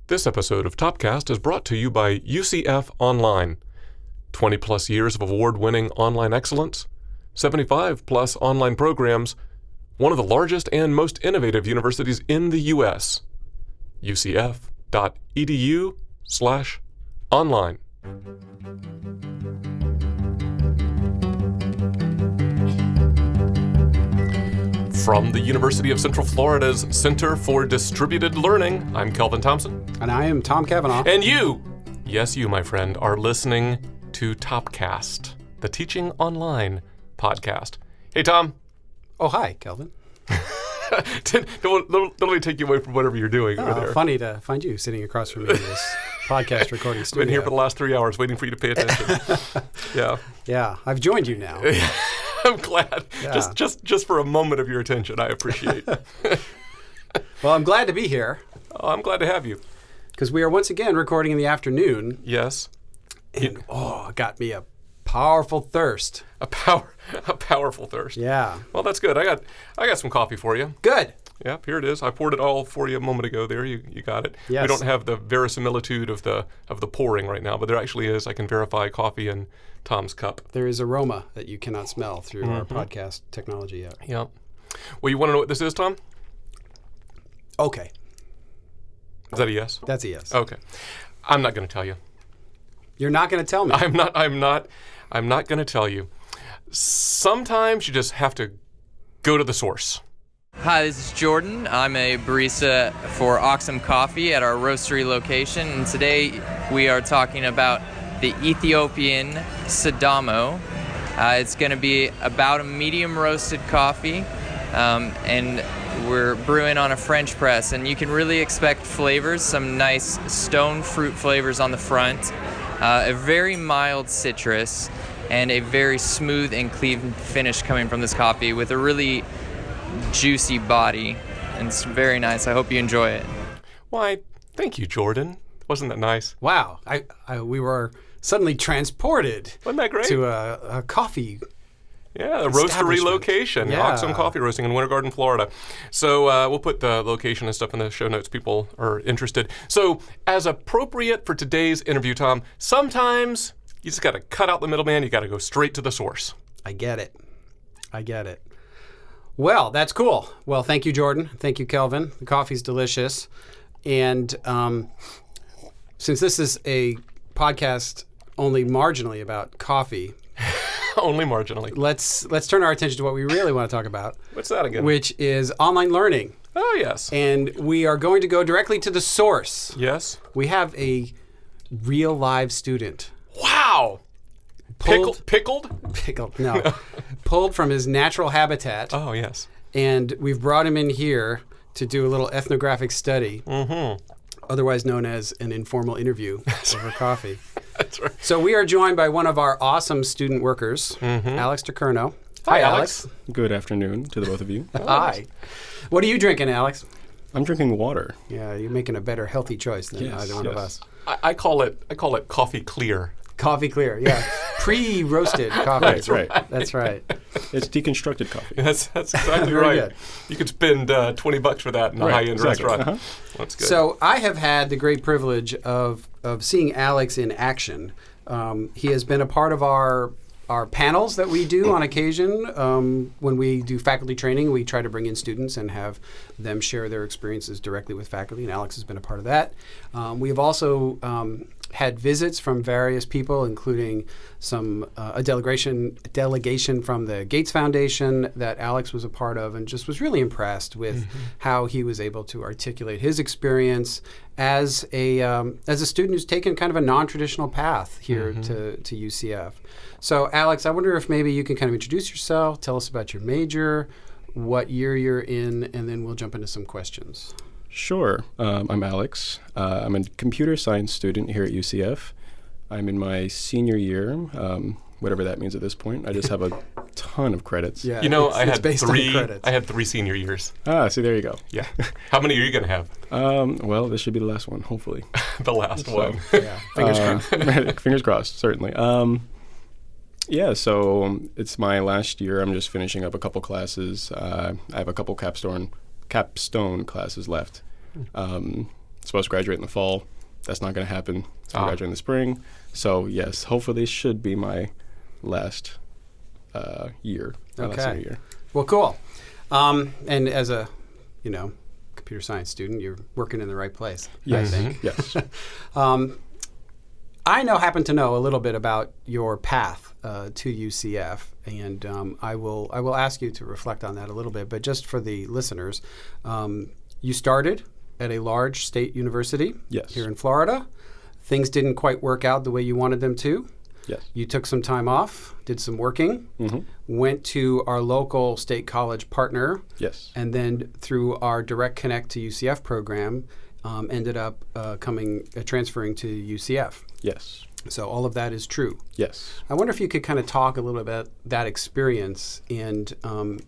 This episode of Topcast is brought to you by UCF Online. 20 plus years of award-winning online excellence, 75 plus online programs, one of the largest and most innovative universities in the U.S. ucf.edu/online. From the University of Central Florida's Center for Distributed Learning, I'm Kelvin Thompson. And I am Tom Kavanaugh. And you, yes you, my friend, are listening to Topcast, the Teaching Online podcast. Hey, Tom. Oh, hi, Kelvin. Don't let me take you away from whatever you're doing over there. Funny to find you sitting across from me in this podcast recording studio. I've been here for the last 3 hours waiting for you to pay attention. Yeah, I've joined you now. I'm glad. Yeah. Just for a moment of your attention, I appreciate. Well, I'm glad to be here. Oh, I'm glad to have you. Because we are once again recording in the afternoon. Yes. And it got me a powerful thirst. A powerful thirst. Yeah. Well, that's good. I got some coffee for you. Good. Yep, here it is. I poured it all for you a moment ago there. You got it. Yes. We don't have the verisimilitude of the pouring right now, but there actually is. I can verify coffee in Tom's cup. There is aroma that you cannot smell through our podcast technology yet. Yep. Well, you want to know what this is, Tom? Okay. Is that a yes? That's a yes. Okay. I'm not going to tell you. You're not going to tell me. I'm not going to tell you. Sometimes you just have to go to the source. Hi, this is Jordan. I'm a barista for Oxum Coffee at our roastery location, and today we are talking about the Ethiopian Saddam. It's going to be about a medium roasted coffee, and we're brewing on a French press, and you can really expect flavors, some nice stone fruit flavors on the front, a very mild citrus, and a very smooth and clean finish coming from this coffee with a really juicy body, and it's very nice. I hope you enjoy it. Why, thank you, Jordan. Wasn't that nice? Wow. We were suddenly transported. Wasn't that great? To a coffee. Yeah, a roastery location, Yeah. Oxum Coffee Roasting in Winter Garden, Florida. So we'll put the location and stuff in the show notes. People are interested. So as appropriate for today's interview, Tom, sometimes you just got to cut out the middleman. You got to go straight to the source. I get it. Well, that's cool. Well, thank you, Jordan. Thank you, Kelvin. The coffee's delicious. And since this is a podcast only marginally about coffee, only marginally, let's turn our attention to what we really want to talk about. What's that again? Which is online learning. Oh, yes. And we are going to go directly to the source. Yes. We have a real live student. Wow. Pickled? No. Pulled from his natural habitat. Oh, yes. And we've brought him in here to do a little ethnographic study, otherwise known as an informal interview over coffee. That's right. So we are joined by one of our awesome student workers, Alex deCurnou. Hi, Alex. Good afternoon to the both of you. Hi. What are you drinking, Alex? I'm drinking water. Yeah, you're making a better healthy choice than either one of us. I call it coffee clear. Coffee clear, yeah. Pre-roasted coffee. That's right. It's deconstructed coffee. That's exactly right. Good. You could spend $20 for that in a high-end restaurant. That's good. So I have had the great privilege of seeing Alex in action. He has been a part of our panels that we do on occasion. When we do faculty training, we try to bring in students and have them share their experiences directly with faculty, and Alex has been a part of that. We have also had visits from various people, including a delegation from the Gates Foundation that Alex was a part of, and just was really impressed with how he was able to articulate his experience as a student who's taken kind of a non-traditional path here to UCF. So, Alex, I wonder if maybe you can kind of introduce yourself, tell us about your major, what year you're in, and then we'll jump into some questions. Sure. I'm Alex. I'm a computer science student here at UCF. I'm in my senior year, whatever that means at this point. I just have a ton of credits. Yeah, I had based on credits. I had 3 senior years. See, there you go. Yeah. How many are you going to have? Well, this should be the last one, hopefully. The last one. Yeah. Fingers crossed. Fingers crossed, certainly. So it's my last year. I'm just finishing up a couple classes. I have a couple capstone classes left. supposed to graduate in the fall. That's not going to happen. So I graduate in the spring. So yes, hopefully this should be my last year. Last senior year. Well, cool. And as a, computer science student, you're working in the right place, Yes. I think. Yes. I happen to know a little bit about your path to UCF, and I will ask you to reflect on that a little bit. But just for the listeners, you started at a large state university here in Florida. Things didn't quite work out the way you wanted them to. Yes. You took some time off, did some working, went to our local state college partner, Yes. and then through our direct connect to UCF program, ended up transferring to UCF. Yes. So all of that is true. Yes. I wonder if you could kind of talk a little about that experience, and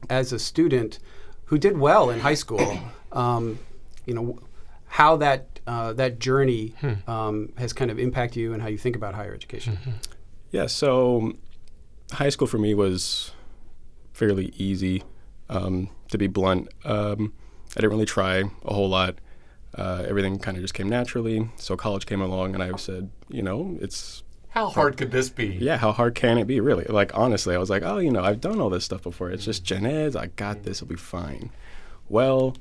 as a student who did well in high school, how that journey has kind of impacted you and how you think about higher education. Yeah, so high school for me was fairly easy, to be blunt. I didn't really try a whole lot. Everything kind of just came naturally. So college came along and I said, it's... How hard could this be? Yeah, how hard can it be, really? Like, honestly, I was like, I've done all this stuff before. It's just gen eds. I got this. It'll be fine. Well,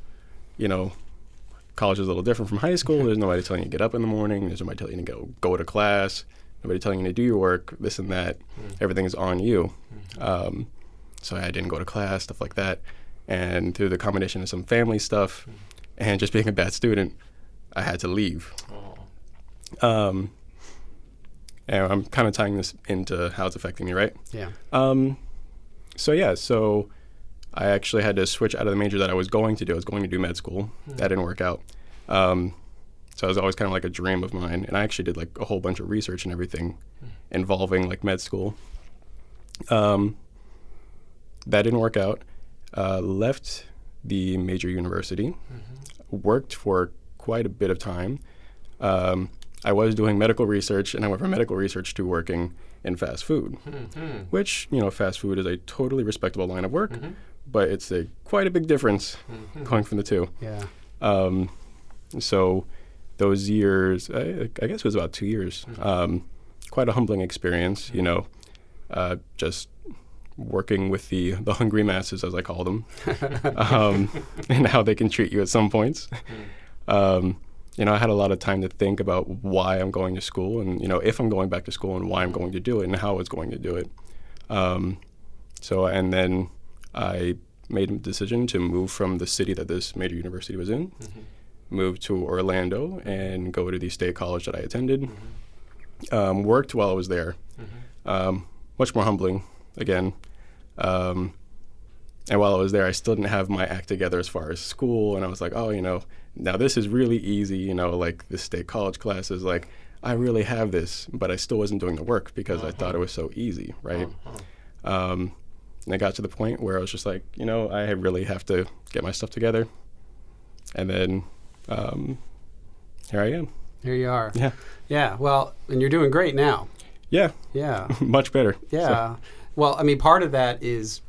college is a little different from high school. There's nobody telling you to get up in the morning. There's nobody telling you to go to class. Nobody telling you to do your work, this and that. Everything is on you. So I didn't go to class, stuff like that. And through the combination of some family stuff and just being a bad student, I had to leave. And I'm kind of tying this into how it's affecting me, right? Yeah. So I actually had to switch out of the major that I was going to do. I was going to do med school. That didn't work out. So it was always kind of like a dream of mine. And I actually did like a whole bunch of research and everything involving like med school. That didn't work out. Left the major university, worked for quite a bit of time. I was doing medical research, and I went from medical research to working in fast food, which, fast food is a totally respectable line of work, but it's quite a big difference going from the two. Yeah. So those years, I guess it was about 2 years, quite a humbling experience, just working with the hungry masses, as I call them, and how they can treat you at some points. I had a lot of time to think about why I'm going to school and, if I'm going back to school and why I'm going to do it and how I was going to do it. And then I made a decision to move from the city that this major university was in, move to Orlando and go to the state college that I attended. Worked while I was there. Much more humbling, again. And while I was there, I still didn't have my act together as far as school. And I was like, now this is really easy, like the state college classes, like I really have this, but I still wasn't doing the work because I thought it was so easy, right? And I got to the point where I was just like, I really have to get my stuff together. And then here I am. Here you are. Yeah. Yeah. Well, and you're doing great now. Yeah. Yeah. Much better. Yeah. So. Well, part of that is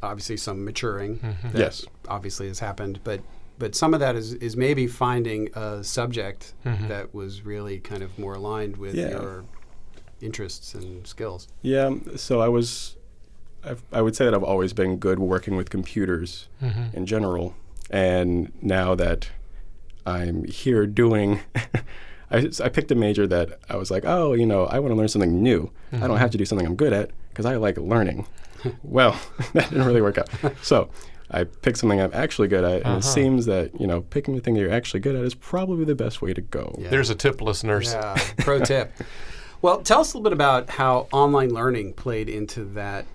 obviously some maturing. That Yes. obviously has happened, but some of that is maybe finding a subject that was really kind of more aligned with your interests and skills. Yeah. So I would say that I've always been good working with computers in general. And now that I'm here doing, I picked a major that I was like, I want to learn something new. I don't have to do something I'm good at because I like learning. Well, that didn't really work out. So I picked something I'm actually good at, and it seems that, picking the thing that you're actually good at is probably the best way to go. Yeah. There's a tip, listeners. Yeah, pro tip. Well, tell us a little bit about how online learning played into that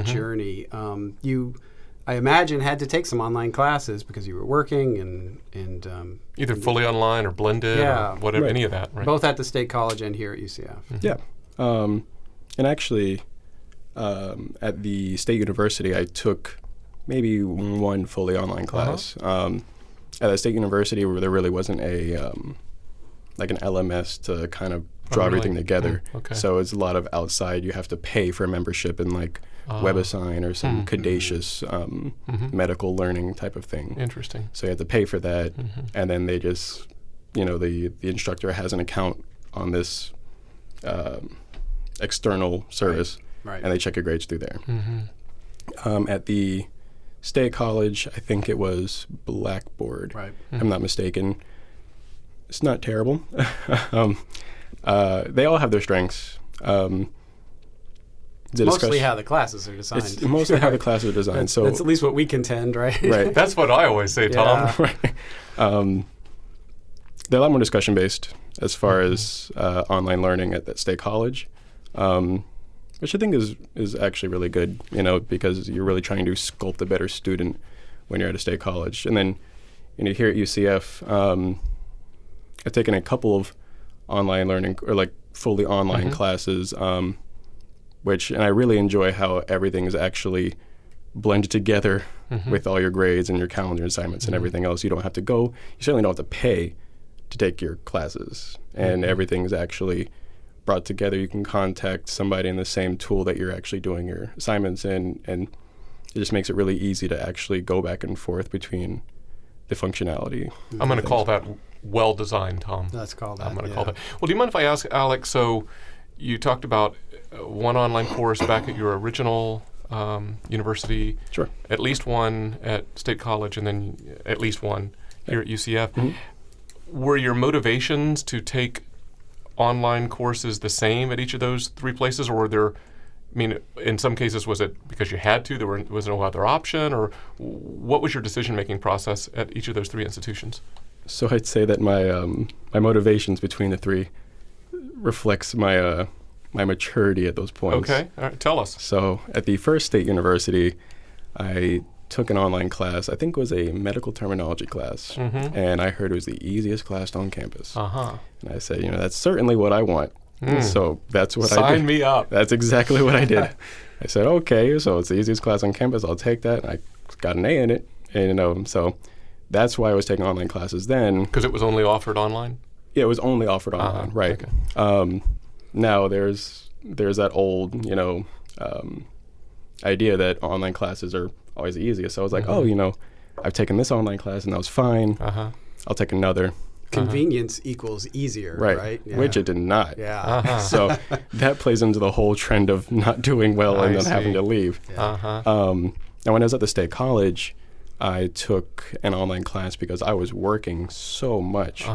journey. You, I imagine, had to take some online classes because you were working and Either fully online or blended or whatever, any of that, right? Both at the State College and here at UCF. Yeah. And actually, at the State University, I took maybe one fully online class. At the State University, where there really wasn't like an LMS to kind of draw everything together. Okay. So it's a lot of outside. You have to pay for a membership in like WebAssign or some Caduceus medical learning type of thing. Interesting. So you have to pay for that, and then they just the instructor has an account on this external service, Right. and they check your grades through there. Mm-hmm. At the state college, I think it was Blackboard. Right. If I'm not mistaken. It's not terrible. They all have their strengths. Mostly how the classes are designed. It's mostly how the classes are designed. So that's at least what we contend, right? Right. That's what I always say, Tom. Yeah. Right. They're a lot more discussion based as far as online learning at that state college, which I think is actually really good, because you're really trying to sculpt a better student when you're at a state college. And then, here at UCF, I've taken a couple of online learning or like fully online classes, and I really enjoy how everything is actually blended together with all your grades and your calendar assignments and everything else. You don't have to go. You certainly don't have to pay to take your classes, and everything's actually brought together. You can contact somebody in the same tool that you're actually doing your assignments in, and it just makes it really easy to actually go back and forth between the functionality. I'm going to call that well-designed, Tom. Let's call that. I'm going to call that. Well, do you mind if I ask, Alex, so you talked about one online course back at your original university. Sure. At least one at State College, and then at least one here at UCF. Were your motivations to take online courses the same at each of those three places, or were there, in some cases, was it because you had to, was no other option, or what was your decision-making process at each of those three institutions? So I'd say that my motivations between the three reflects my maturity at those points. Okay, all right, tell us. So at the first state university, I took an online class. I think it was a medical terminology class, and I heard it was the easiest class on campus. And I said, that's certainly what I want. So that's what I did. Sign me up. That's exactly what I did. I said, okay, so it's the easiest class on campus. I'll take that. And I got an A in it, and so that's why I was taking online classes then. Because it was only offered online? Yeah, it was only offered online, right. Okay. Now there's that old, idea that online classes are always the easiest. So I was like, I've taken this online class and that was fine. I'll take another. Convenience equals easier, right? Yeah. Which it did not. Yeah. So that plays into the whole trend of not doing well and then having to leave. Yeah. And when I was at the state college, I took an online class because I was working so much.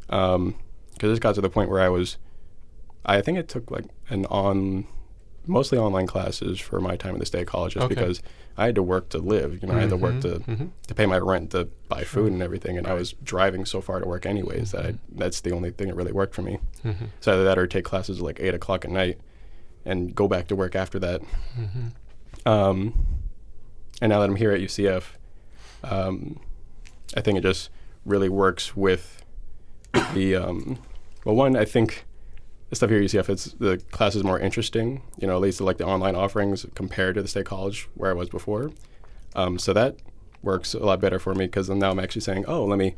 Because it got to the point where I think it took like mostly online classes for my time at the state college, just because I had to work to live. I had to work to pay my rent, to buy food and everything, and I was driving so far to work anyways that's the only thing that really worked for me. So either that or take classes at like 8 o'clock at night and go back to work after that. And now that I'm here at UCF, I think it just really works with the one, I think the stuff here at UCF, the class is more interesting, at least like the online offerings compared to the state college where I was before. So that works a lot better for me, because now I'm actually saying, let me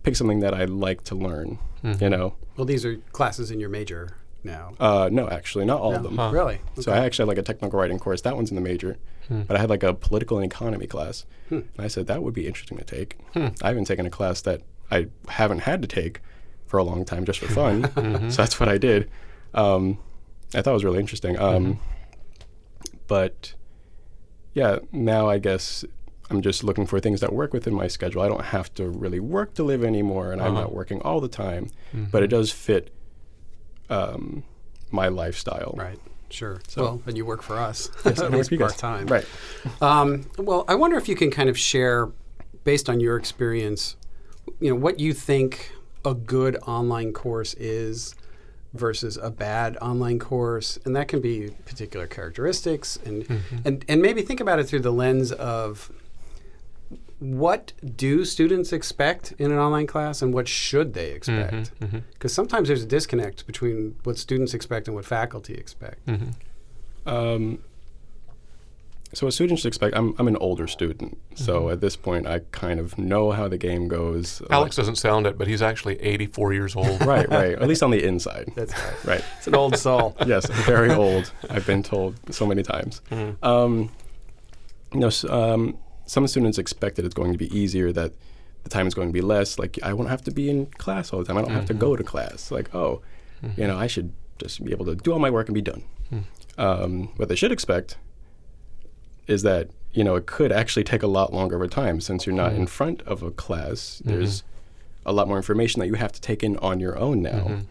pick something that I like to learn, Well, these are classes in your major now. No, actually, not all of them. Really? So I actually had like a technical writing course. That one's in the major. But I had like a political and economy class. And I said, that would be interesting to take. I haven't taken a class that I haven't had to take for a long time just for fun. So that's what I did. I thought it was really interesting. But yeah, now I guess I'm just looking for things that work within my schedule. I don't have to really work to live anymore, and I'm not working all the time. But it does fit my lifestyle. Right. Sure. So, and you work for us, Yes, at least part-time. Right. Well, I wonder if you can kind of share, based on your experience, what you think a good online course is versus a bad online course, and that can be particular characteristics, and maybe think about it through the lens of what do students expect in an online class and what should they expect? Because sometimes there's a disconnect between what students expect and what faculty expect. So what students should expect, I'm an older student, so at this point I kind of know how the game goes. Alex doesn't sound it, but he's actually 84 years old. Right, at least on the inside. That's right. Right. It's an old soul. Yes, very old, I've been told so many times. Some students expect that it's going to be easier, that the time is going to be less. Like, I won't have to be in class all the time. I don't have to go to class. Like, I should just be able to do all my work and be done. What they should expect is that, it could actually take a lot longer of a time since you're not in front of a class. There's a lot more information that you have to take in on your own now.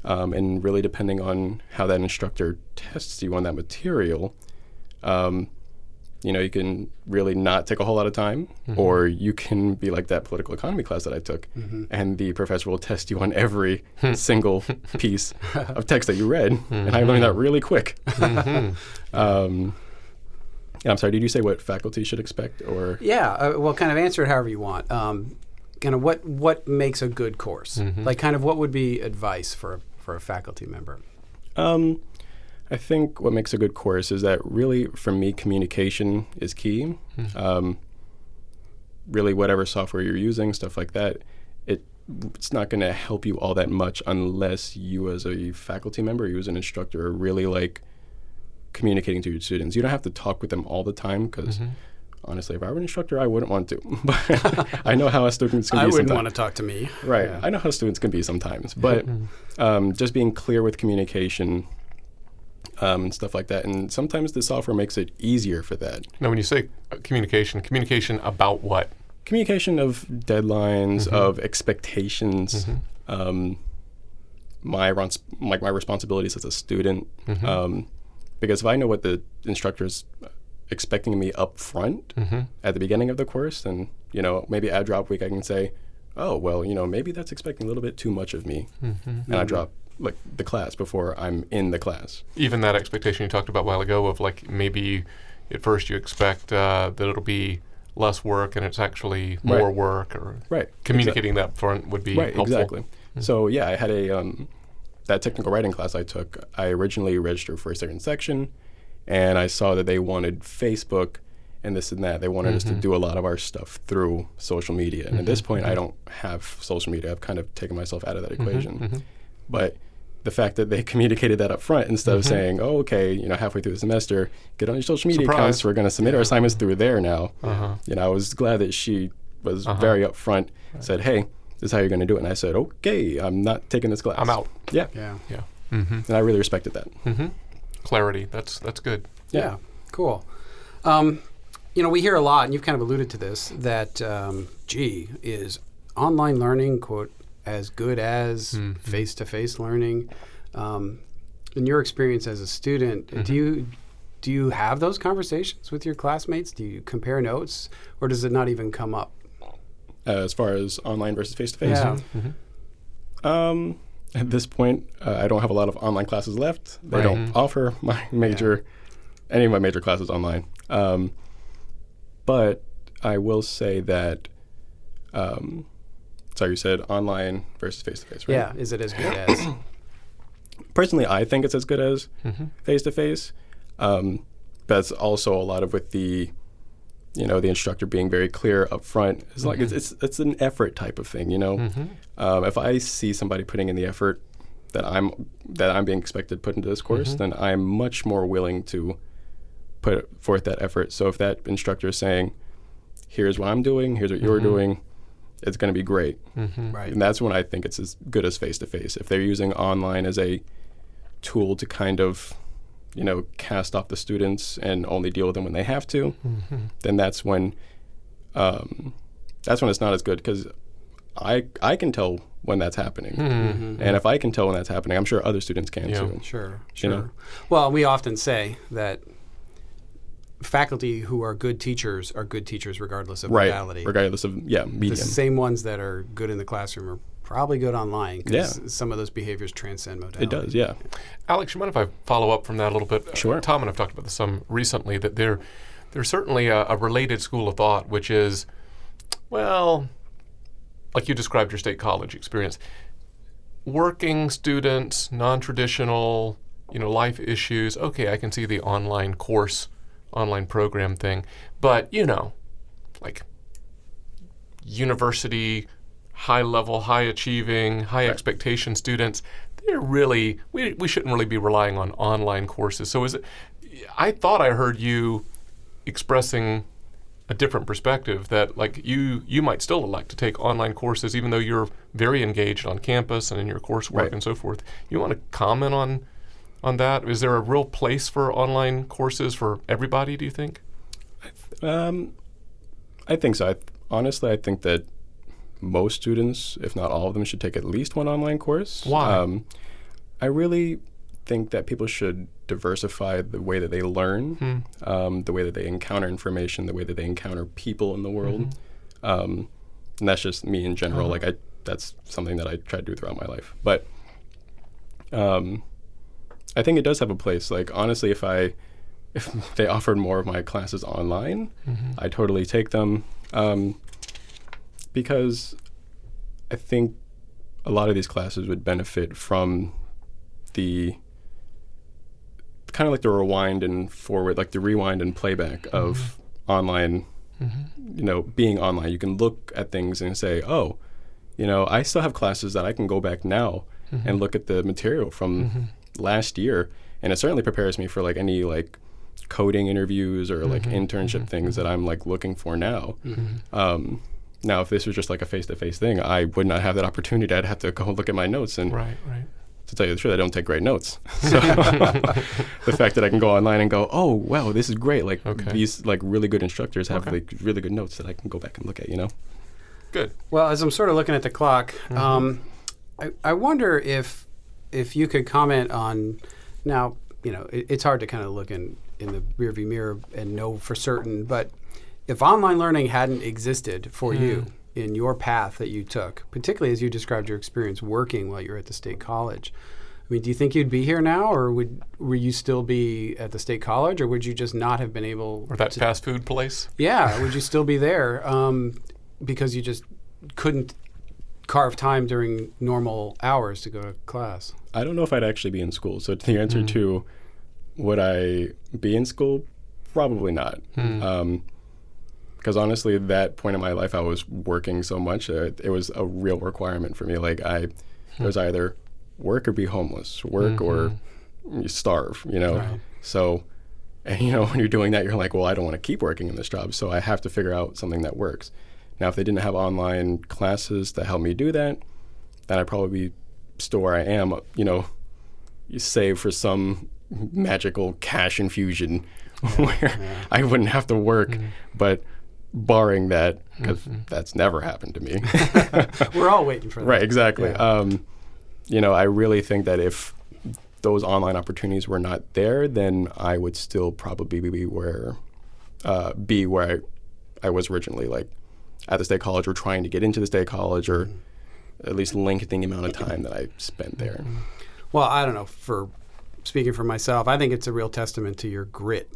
And really depending on how that instructor tests you on that material, you can really not take a whole lot of time, or you can be like that political economy class that I took, and the professor will test you on every single piece of text that you read, and I learned that really quick. I'm sorry, did you say what faculty should expect? Or well, kind of answer it however you want. Kind of what makes a good course? Like, kind of what would be advice for a faculty member? I think what makes a good course is that really, for me, communication is key. Really, whatever software you're using, stuff like that, it's not going to help you all that much unless you as a faculty member, you as an instructor, are really like communicating to your students. You don't have to talk with them all the time because honestly, if I were an instructor, I wouldn't want to. But I know how students can be sometimes. I wouldn't want to talk to me. Right. Yeah. I know how students can be sometimes. But just being clear with communication and stuff like that. And sometimes the software makes it easier for that. Now, when you say communication about what? Communication of deadlines, of expectations, my responsibilities as a student. Because if I know what the instructor is expecting me up front at the beginning of the course, then, maybe at drop week I can say, oh, well, maybe that's expecting a little bit too much of me. And I drop like the class before I'm in the class. Even that expectation you talked about a while ago of like maybe at first you expect that it'll be less work and it's actually more work, or communicating that front would be helpful. Exactly. So I had that technical writing class I took. I originally registered for a certain section, and I saw that they wanted Facebook and this and that. They wanted us to do a lot of our stuff through social media. And at this point, I don't have social media. I've kind of taken myself out of that equation. But the fact that they communicated that up front instead of saying, oh, okay, halfway through the semester, get on your social media accounts. We're going to submit our assignments through there now. I was glad that she was very upfront, said, hey, this is how you're going to do it. And I said, okay, I'm not taking this class. I'm out. Yeah. And I really respected that. Clarity. That's good. Yeah. Cool. We hear a lot, and you've kind of alluded to this, that, is online learning, quote, as good as face-to-face learning? In your experience as a student, do you have those conversations with your classmates? Do you compare notes, or does it not even come up? As far as online versus face-to-face? At this point, I don't have a lot of online classes left. They don't offer my any of my major classes online. But I will say that, you said online versus face-to-face, right? Yeah, is it as good as? Personally, I think it's as good as face-to-face. That's also a lot of with the, the instructor being very clear up front. It's like it's an effort type of thing, If I see somebody putting in the effort that I'm being expected to put into this course, then I'm much more willing to put forth that effort. So if that instructor is saying, here's what I'm doing, here's what you're doing, it's going to be great. Right. And that's when I think it's as good as face-to-face. If they're using online as a tool to kind of, cast off the students and only deal with them when they have to, then that's when it's not as good, because I can tell when that's happening. And if I can tell when that's happening, I'm sure other students can too. Sure. Well, we often say that faculty who are good teachers regardless of modality. Regardless of, medium. The same ones that are good in the classroom are probably good online, because some of those behaviors transcend modality. It does, yeah. Alex, you mind if I follow up from that a little bit? Sure. Tom and I've talked about this some recently, that there's certainly a related school of thought, which is, well, like you described your state college experience, working students, non-traditional, life issues. Okay, I can see the online program thing, but like university, high level, high achieving, high expectation students, they're really, we shouldn't really be relying on online courses. So I thought I heard you expressing a different perspective that like you might still elect to take online courses even though you're very engaged on campus and in your coursework Right. and so forth. You want to comment on that? Is there a real place for online courses for everybody, do you think? I think so. Honestly, I think that most students, if not all of them, should take at least one online course. Why? I really think that people should diversify the way that they learn, the way that they encounter information, the way that they encounter people in the world. And that's just me in general. Like that's something that I try to do throughout my life. But I think it does have a place. Like honestly, if they offered more of my classes online, I'd totally take them. Because I think a lot of these classes would benefit from the kind of like the rewind and forward, like the rewind and playback of online, you know, being online. You can look at things and say, oh, you know, I still have classes that I can go back now and look at the material from last year. And it certainly prepares me for like any like coding interviews or like internship things that I'm like looking for now. Now, if this was just like a face-to-face thing, I would not have that opportunity. I'd have to go look at my notes. And Right. to tell you the truth, I don't take great notes. So the fact that I can go online and go, oh, wow, this is great. Like these like really good instructors have like really good notes that I can go back and look at, you know? Good. Well, as I'm sort of looking at the clock, I wonder if you could comment on, now, you know, it's hard to kind of look in the rearview mirror and know for certain, but if online learning hadn't existed for you in your path that you took, particularly as you described your experience working while you were at the state college, I mean, do you think you'd be here now, or will you still be at the state college, or would you just not have been able Or that fast food place? Yeah, would you still be there because you just couldn't carve time during normal hours to go to class? I don't know if I'd actually be in school. So the answer to would I be in school? Probably not. Because honestly, at that point in my life, I was working so much. It was a real requirement for me. Like it was either work or be homeless, work or you starve, you know? Right. So, and you know, when you're doing that, you're like, well, I don't want to keep working in this job. So I have to figure out something that works. Now, if they didn't have online classes to help me do that, then I'd probably be still where I am, you know, you save for some magical cash infusion where I wouldn't have to work. But barring that, because that's never happened to me. We're all waiting for that. Right, exactly. Yeah. You know, I really think that if those online opportunities were not there, then I would still probably be where I was originally, like at the state college or trying to get into the state college, or at least lengthening the amount of time that I spent there. Well, I don't know, speaking for myself, I think it's a real testament to your grit,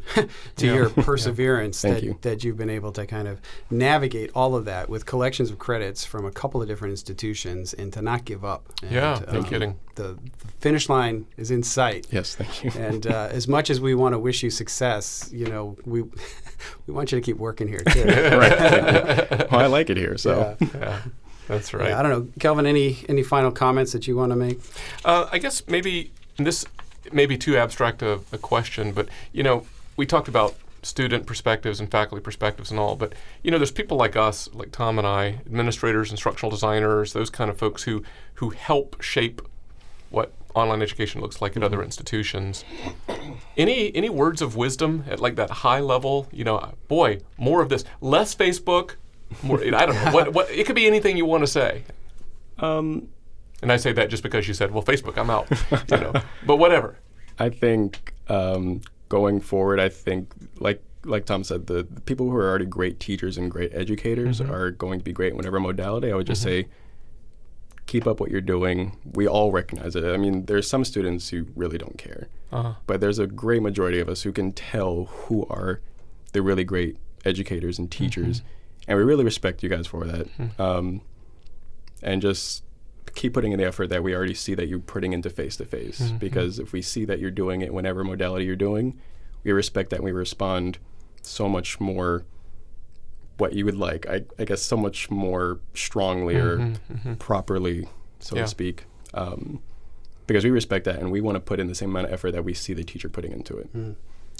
to your perseverance that you've been able to kind of navigate all of that with collections of credits from a couple of different institutions and to not give up. And, No kidding. The finish line is in sight. Yes, thank you. And as much as we want to wish you success, you know, we want you to keep working here too. Right. Well, I like it here, so. Yeah, that's right. Yeah, I don't know, Kelvin, any final comments that you want to make? I guess maybe this may be too abstract a question, but, you know, we talked about student perspectives and faculty perspectives and all, but, you know, there's people like us, like Tom and I, administrators, instructional designers, those kind of folks who help shape what online education looks like at other institutions. Any words of wisdom at like that high level? You know, boy, more of this, less Facebook, more. I don't know. What it could be anything you want to say. And I say that just because you said, well, Facebook, I'm out. You know, but whatever. I think going forward, I think like Tom said, the people who are already great teachers and great educators are going to be great in whatever modality. I would just say, keep up what you're doing. We all recognize it. I mean, there's some students who really don't care, but there's a great majority of us who can tell who are the really great educators and teachers, and we really respect you guys for that. And just keep putting in the effort that we already see that you're putting into face-to-face, because if we see that you're doing it whenever modality you're doing, we respect that and we respond so much more what you would like, I guess so much more strongly or properly, so to speak, because we respect that and we want to put in the same amount of effort that we see the teacher putting into it.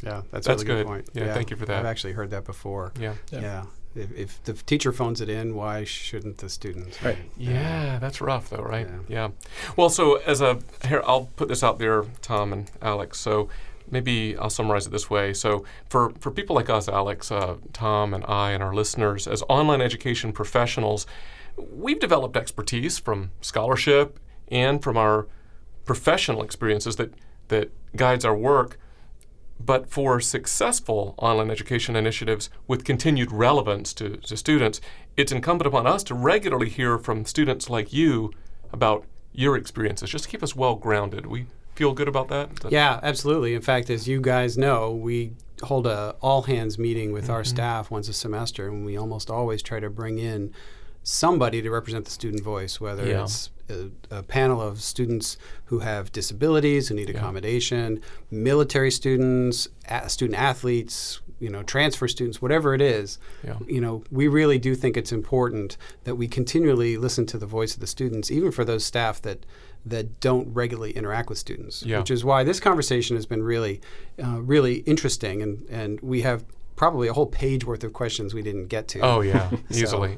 Yeah, that's That's a really good good. point. Yeah, thank you for that. I've actually heard that before. Yeah. Yeah. If the teacher phones it in, why shouldn't the students? Right. Yeah, that's rough though, right? Yeah. Well, so here, I'll put this out there, Tom and Alex. So maybe I'll summarize it this way. So for people like us, Alex, Tom, and I, and our listeners, as online education professionals, we've developed expertise from scholarship and from our professional experiences that guides our work. But for successful online education initiatives with continued relevance to students, it's incumbent upon us to regularly hear from students like you about your experiences, just to keep us well grounded. We feel good about that? Yeah, absolutely. In fact, as you guys know, we hold a all-hands meeting with our staff once a semester, and we almost always try to bring in somebody to represent the student voice, whether it's a panel of students who have disabilities, who need accommodation, military students, student athletes, transfer students, whatever it is. We really do think it's important that we continually listen to the voice of the students, even for those staff that don't regularly interact with students, which is why this conversation has been really, really interesting, and we have probably a whole page worth of questions we didn't get to. Oh yeah, easily.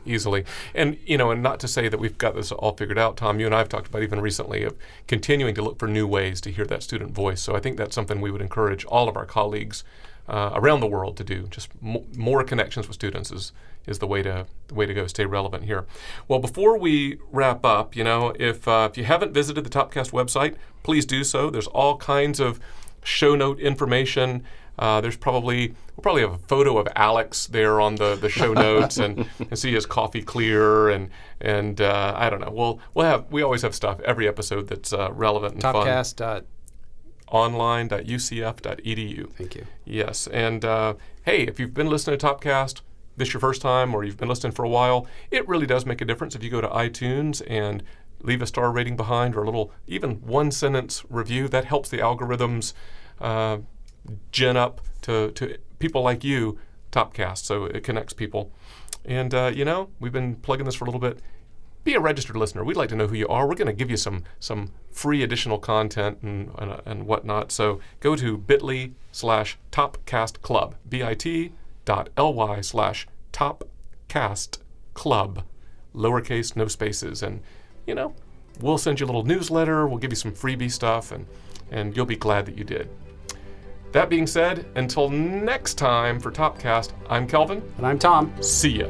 And and not to say that we've got this all figured out, Tom. You and I have talked about even recently of continuing to look for new ways to hear that student voice. So I think that's something we would encourage all of our colleagues around the world to do. Just more connections with students is the way to go. Stay relevant here. Well, before we wrap up, if you haven't visited the Topcast website, please do so. There's all kinds of show note information. We'll probably have a photo of Alex there on the show notes, and see his coffee clear, and I don't know. We always have stuff every episode that's relevant and fun. Topcast.online.ucf.edu. Thank you. Yes, and hey, if you've been listening to Topcast this your first time, or you've been listening for a while, it really does make a difference if you go to iTunes and leave a star rating behind, or a little, even one-sentence review. That helps the algorithms gin up to people like you, Topcast, so it connects people. And we've been plugging this for a little bit. Be a registered listener. We'd like to know who you are. We're going to give you some free additional content and whatnot. So go to bit.ly/topcastclub, bit.ly/topcastclub, lowercase, no spaces, and we'll send you a little newsletter. We'll give you some freebie stuff, and you'll be glad that you did. That being said, until next time for Topcast, I'm Kelvin. And I'm Tom. See ya.